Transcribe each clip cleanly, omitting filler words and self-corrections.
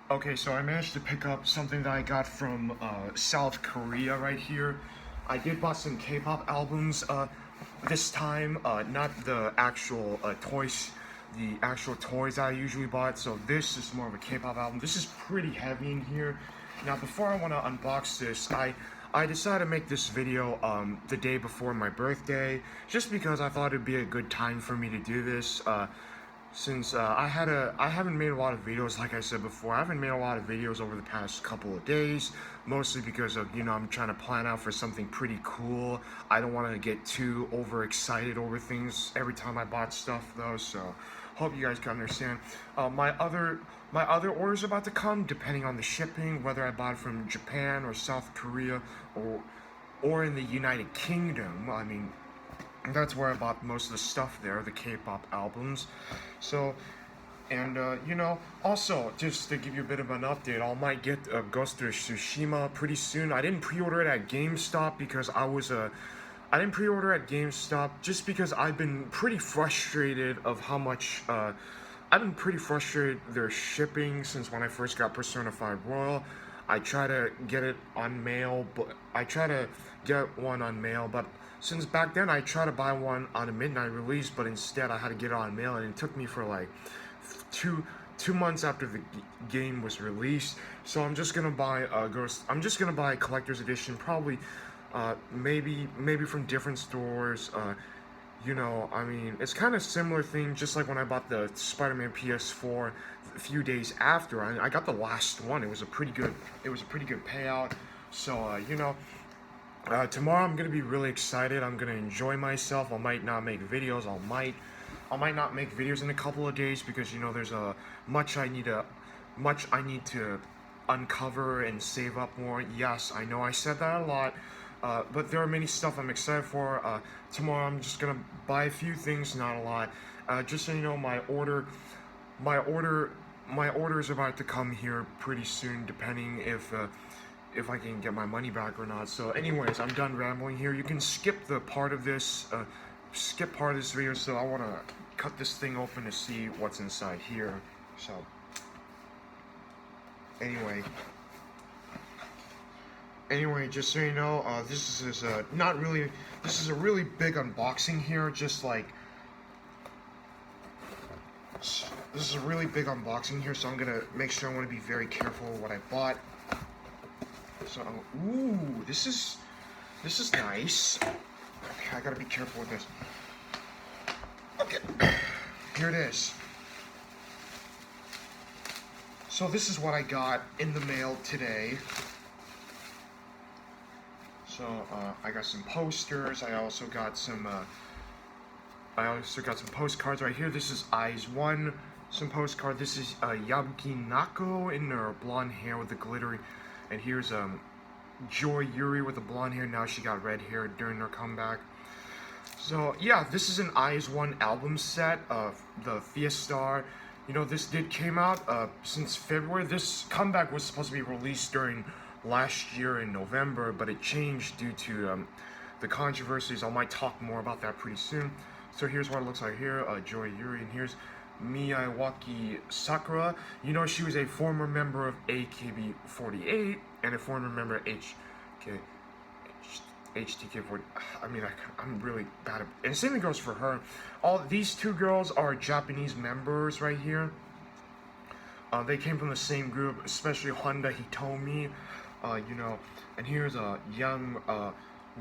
Okay, so I managed to pick up something that I got from South Korea right here. I did bought some K-pop albums this time, not the actual toys, the actual toys I usually bought. So this is more of a K-pop album. This is pretty heavy in here. Now, before I want to unbox this, I decided to make this video the day before my birthday, just because I thought it'd be a good time for me to do this. Since I haven't made a lot of videos, like I said before. I haven't made a lot of videos over the past couple of days, mostly because of, I'm trying to plan out for something pretty cool. I don't want to get too overexcited over things every time I bought stuff though, so hope you guys can understand. My other order's about to come, depending on the shipping, whether I bought it from Japan or South Korea or in the United Kingdom. I mean, that's where I bought most of the stuff there, the K-pop albums. So, and also just to give you a bit of an update, I might get Ghost of Tsushima pretty soon. I didn't pre-order it at GameStop because I didn't pre-order at GameStop just because I've been pretty frustrated of how much I've been pretty frustrated their shipping since when I first got Persona 5 Royal. I try to get it on mail, but I try to get one on mail, but since back then I tried to buy one on a midnight release, but instead I had to get it on mail, and it took me for like two months after the game was released. So I'm just gonna buy I'm just gonna buy a collector's edition, probably maybe from different stores. I mean, it's kind of similar thing, just like when I bought the Spider-Man PS4 a few days after. I got the last one. It was a pretty good payout. So tomorrow I'm gonna be really excited. I'm gonna enjoy myself. I might not make videos. I might not make videos in a couple of days because there's a much I need to uncover and save up more. Yes, I know I said that a lot, but there are many stuff I'm excited for. Tomorrow I'm just gonna buy a few things, not a lot. Just so you know, my order is about to come here pretty soon, depending if I can get my money back or not. So anyways, I'm done rambling here. You can skip part of this video, so I want to cut this thing open to see what's inside here. So anyway, just so you know, this is a really big unboxing here, this is a really big unboxing here, so I'm gonna make sure I want to be very careful with what I bought. So, ooh, this is nice. Okay, I gotta be careful with this. Okay, here it is. So this is what I got in the mail today. So I got some posters. I also got some postcards right here. This is Eyes One. Some postcard. This is Yabuki Nako in her blonde hair with the glittery. And here's Joy Yuri with the blonde hair. Now she got red hair during her comeback. So yeah, this is an Eyes One album set of the Fiestar. This came out since February. This comeback was supposed to be released during last year in November, but it changed due to the controversies. I might talk more about that pretty soon. So here's what it looks like here. Joy Yuri, and here's Miyawaki Sakura. She was a former member of AKB48 and a former member of HTK40. I mean, I'm really bad at, and same thing goes for her. All these two girls are Japanese members right here. They came from the same group, especially Honda Hitomi. And here's a young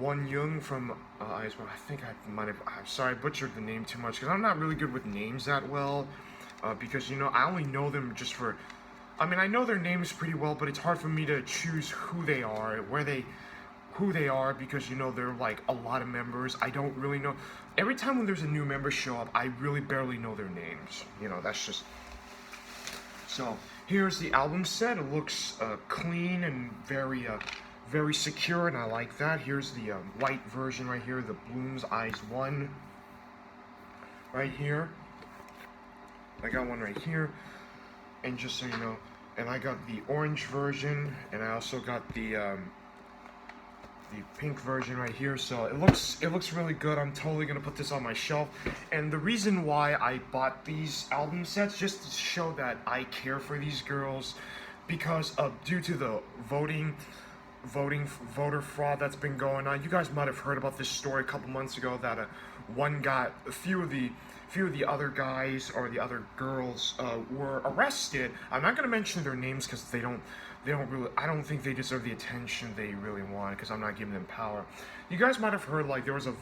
Won Young from I think I might have. I'm sorry, I butchered the name too much because I'm not really good with names that well. Because I only know them just for. I mean, I know their names pretty well, but it's hard for me to choose who they are, who they are, because they're like a lot of members. I don't really know. Every time when there's a new member show up, I really barely know their names. That's just. So here's the album set. It looks clean and very secure, and I like that. Here's the white version right here, the Bloom's Eyes One right here. I got one right here, and just so you know, and I got the orange version, and I also got the pink version right here. So it looks really good. I'm totally gonna put this on my shelf. And the reason why I bought these album sets, just to show that I care for these girls, because of due to the voter fraud that's been going on. You guys might have heard about this story a couple months ago that a few of the other guys or the other girls were arrested. I'm not going to mention their names because they don't really, I don't think they deserve the attention they really want, because I'm not giving them power. You guys might have heard like there was a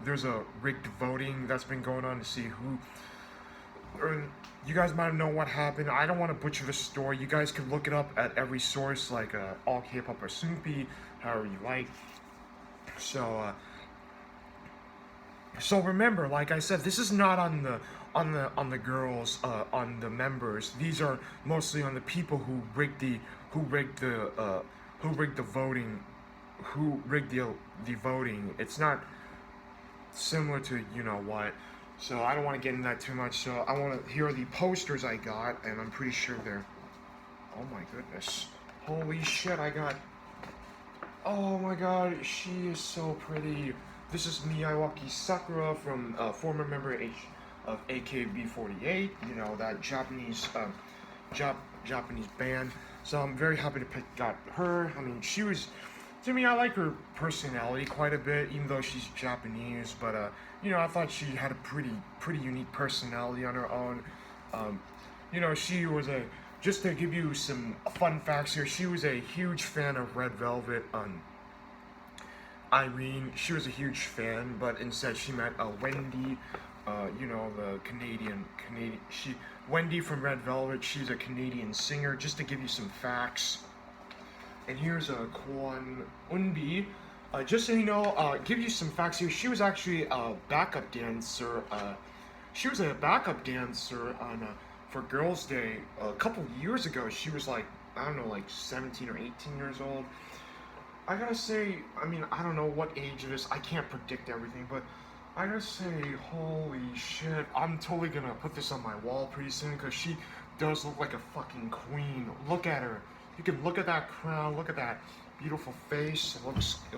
there's a rigged voting that's been going on to see who. Or you guys might know what happened. I don't want to butcher the story. You guys can look it up at every source, like All K-pop or Soompi, however you like. So, so remember, like I said, this is not on the girls, on the members. These are mostly on the people who rigged the voting, who rigged the voting. It's not similar to you know what. So I don't want to get into that too much. So I want to, here are the posters I got, and I'm pretty sure they're, oh my goodness, holy shit, I got, oh my god, she is so pretty. This is Miyawaki Sakura from former member of AKB48, you know, that Japanese Japanese band. So I'm very happy to got her. I mean, she was, to me, I like her personality quite a bit, even though she's Japanese. But you know, I thought she had a pretty unique personality on her own. You know, she was just to give you some fun facts here, she was a huge fan of Red Velvet. Irene, she was a huge fan, but instead she met Wendy, you know, the Canadian, Wendy from Red Velvet. She's a Canadian singer, just to give you some facts. And here's Kwon Eunbi. Just so you know, give you some facts here. She was actually a backup dancer. She was a backup dancer on for Girls' Day a couple years ago. She was like, I don't know, like 17 or 18 years old. I gotta say, I mean, I don't know what age it is. I can't predict everything, but I gotta say, holy shit, I'm totally gonna put this on my wall pretty soon, because she does look like a fucking queen. Look at her. You can look at that crown, look at that beautiful face. It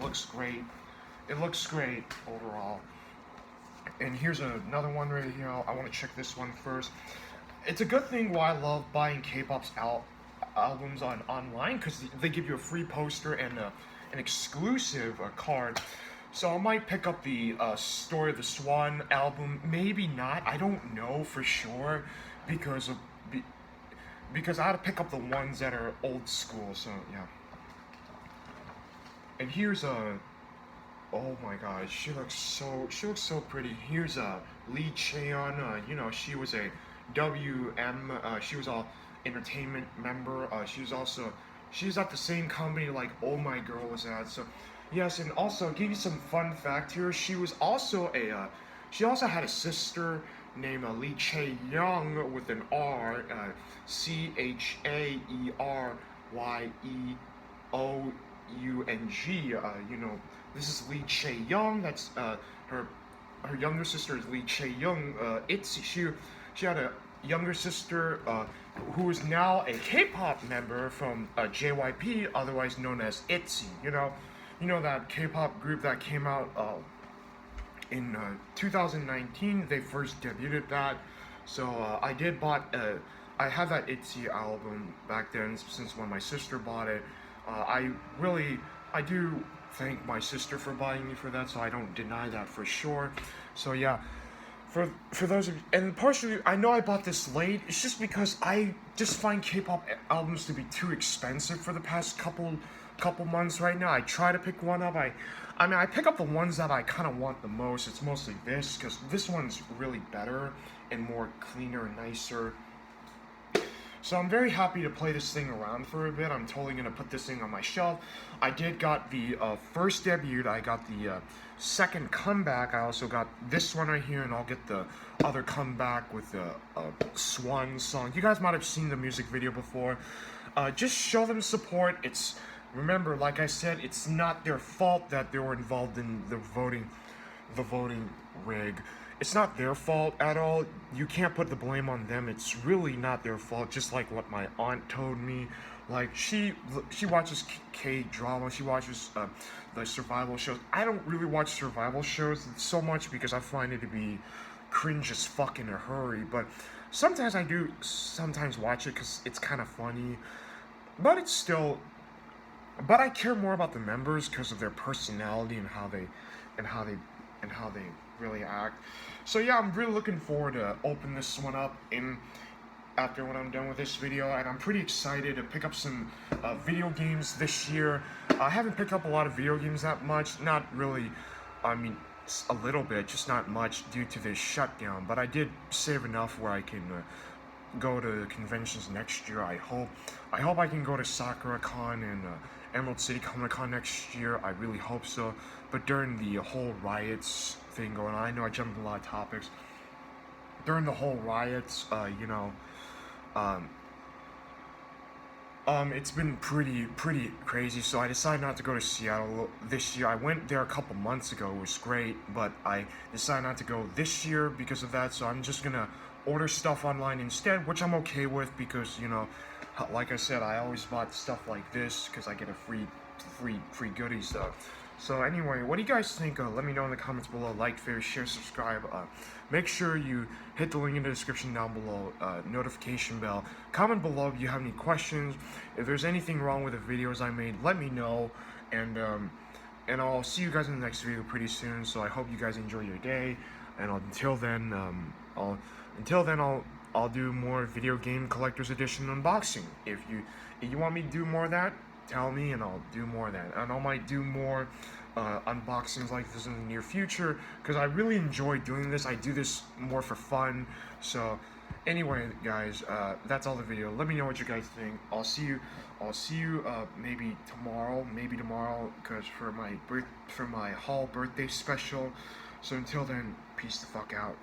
looks great. It looks great overall. And here's another one right here. I want to check this one first. It's a good thing why I love buying K-pop's albums online, because they give you a free poster and an exclusive card. So I might pick up the Story of the Swan album. Maybe not. I don't know for sure, because I had to pick up the ones that are old school. So yeah. And here's oh my god, she looks so pretty. Here's Lee Cheon. You know, she was a WM. She was a entertainment member. She's at the same company like Oh My Girl was at. So yes, and also I'll give you some fun fact here. She also had a sister named Lee Chae-young with an R, ChaRyeoung. You know, this is Lee Chae-young. That's her younger sister is Lee Chae-young. She had a younger sister who is now a K-pop member from JYP, otherwise known as ITZY. You know that K-pop group that came out in 2019. They first debuted that. So I had that ITZY album back then, since when my sister bought it. I do thank my sister for buying me for that, so I don't deny that for sure. So yeah, for those of you, and partially I know I bought this late. It's just because I just find K-pop albums to be too expensive for the past couple months right now. I try to pick one up. I mean, I pick up the ones that I kind of want the most. It's mostly this, because this one's really better and more cleaner and nicer. So I'm very happy to play this thing around for a bit. I'm totally going to put this thing on my shelf. I did got the first debut. I got the second comeback. I also got this one right here, and I'll get the other comeback with the Swan song. You guys might have seen the music video before. Just show them support. Remember, like I said, it's not their fault that they were involved in the voting rig. It's not their fault at all. You can't put the blame on them. It's really not their fault. Just like what my aunt told me. Like, she watches K-drama. She watches the survival shows. I don't really watch survival shows so much because I find it to be cringe as fuck in a hurry. But sometimes I do sometimes watch it because it's kind of funny, but it's still. But I care more about the members because of their personality and and how they, and how they really act. So yeah, I'm really looking forward to open this one up in after when I'm done with this video, and I'm pretty excited to pick up some video games this year. I haven't picked up a lot of video games that much, not really, I mean, a little bit, just not much due to this shutdown, but I did save enough where I can go to conventions next year. I hope I can go to SakuraCon and Emerald City Comic Con next year. I really hope so. But during the whole riots thing going on, I know I jumped a lot of topics. During the whole riots, um, it's been pretty crazy. So I decided not to go to Seattle this year. I went there a couple months ago. It was great, but I decided not to go this year because of that. So I'm just gonna order stuff online instead, which I'm okay with because, you know, like I said, I always bought stuff like this because I get a free goodie stuff. So anyway, what do you guys think? Let me know in the comments below. Like, favorite, share, subscribe. Make sure you hit the link in the description down below. Notification bell. Comment below if you have any questions. If there's anything wrong with the videos I made, let me know. And I'll see you guys in the next video pretty soon. So I hope you guys enjoy your day. And until then, I'll do more video game collector's edition unboxing. If you want me to do more of that, tell me and I'll do more of that. And I might do more unboxings like this in the near future because I really enjoy doing this. I do this more for fun. So anyway, guys, that's all the video. Let me know what you guys think. I'll see you maybe tomorrow because for my haul birthday special. So until then, peace the fuck out.